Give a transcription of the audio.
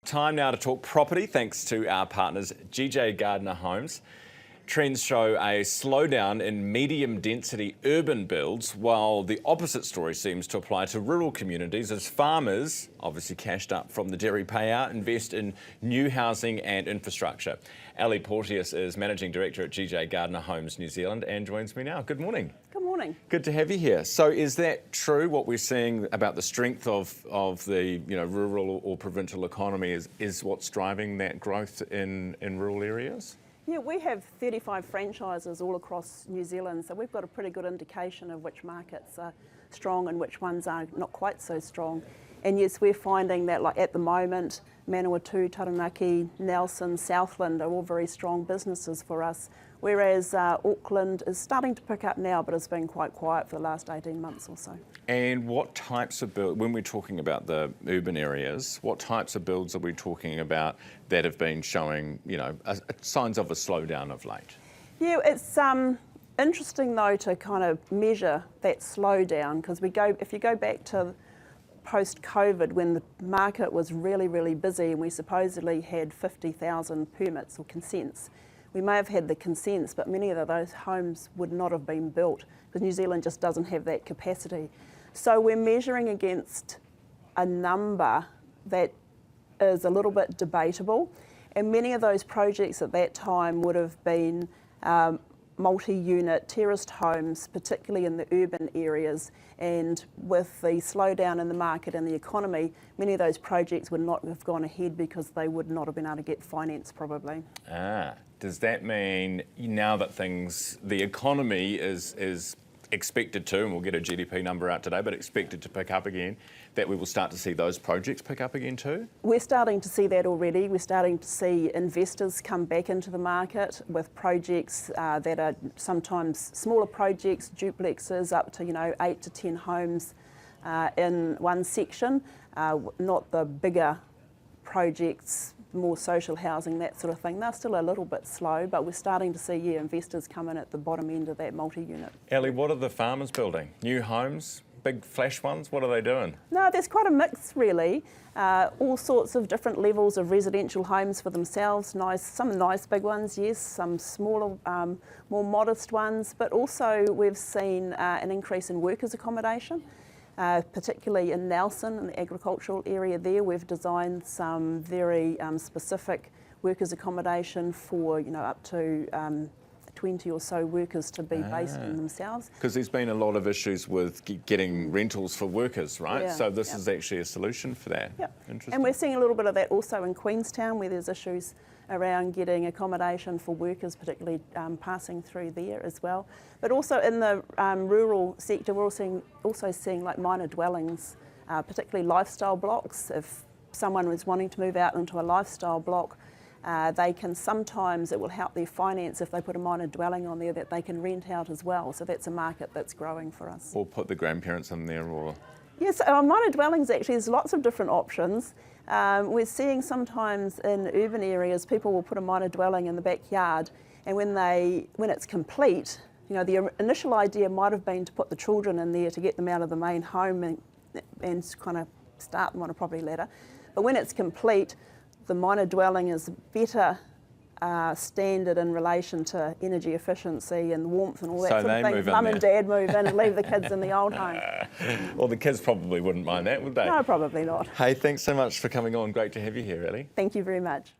Time now to talk property, thanks to our partners Gardner Homes. Trends show a slowdown in medium density urban builds, while the opposite story seems to apply to rural communities as farmers, obviously cashed up from the dairy payout, invest in new housing and infrastructure. Ellie Porteous is Managing Director at Gardner Homes New Zealand and joins me now. Good morning. Good morning. Good to have you here. So is that true, what we're seeing about the strength of the rural or provincial economy is what's driving that growth in rural areas? Yeah, we have 35 franchises all across New Zealand, so we've got a pretty good indication of which markets are strong and which ones are not quite so strong. And yes, we're finding that, like at the moment, Manawatu, Taranaki, Nelson, Southland are all very strong businesses for us, whereas Auckland is starting to pick up now, but it's been quite quiet for the last 18 months or so. And what types of builds, when we're talking about the urban areas, what types of builds are we talking about that have been showing, signs of a slowdown of late? Yeah, it's interesting though to kind of measure that slowdown, because if you go back to post-COVID, when the market was really, really busy and we supposedly had 50,000 permits or consents. We may have had the consents, but many of those homes would not have been built because New Zealand just doesn't have that capacity. So we're measuring against a number that is a little bit debatable, and many of those projects at that time would have been multi-unit terraced homes, particularly in the urban areas, and with the slowdown in the market and the economy, many of those projects would not have gone ahead because they would not have been able to get finance probably. Does that mean now that the economy is expected to, and we'll get a GDP number out today, but expected to pick up again, that we will start to see those projects pick up again too? We're starting to see that already. We're starting to see investors come back into the market with projects that are sometimes smaller projects, duplexes up to 8 to 10 homes in one section, not the bigger projects, more social housing, that sort of thing. They're still a little bit slow, but we're starting to see investors come in at the bottom end of that multi-unit. Ellie, what are the farmers building? New homes? Big flash ones? What are they doing? No, there's quite a mix really. All sorts of different levels of residential homes for themselves. Some nice big ones, yes, some smaller, more modest ones, but also we've seen an increase in workers' accommodation. Particularly in Nelson, in the agricultural area there, we've designed some very specific workers' accommodation for up to 20 or so workers to be based in themselves. Because there's been a lot of issues with getting rentals for workers, right? Yeah, so this is actually a solution for that. Yep. Interesting. And we're seeing a little bit of that also in Queenstown, where there's issues around getting accommodation for workers, particularly passing through there as well. But also in the rural sector, we're also seeing like minor dwellings, particularly lifestyle blocks. If someone was wanting to move out into a lifestyle block, they can sometimes, it will help their finance if they put a minor dwelling on there that they can rent out as well. So that's a market that's growing for us. Or put the grandparents in there, or? Yes, minor dwellings actually, there's lots of different options. We're seeing sometimes in urban areas, people will put a minor dwelling in the backyard, and when it's complete, the initial idea might have been to put the children in there to get them out of the main home and kind of start them on a property ladder. But when it's complete, the minor dwelling is better standard in relation to energy efficiency and warmth and all that sort of thing. Mum and Dad move in and leave the kids in the old home. Well, the kids probably wouldn't mind that, would they? No, probably not. Hey, thanks so much for coming on. Great to have you here, Ellie. Thank you very much.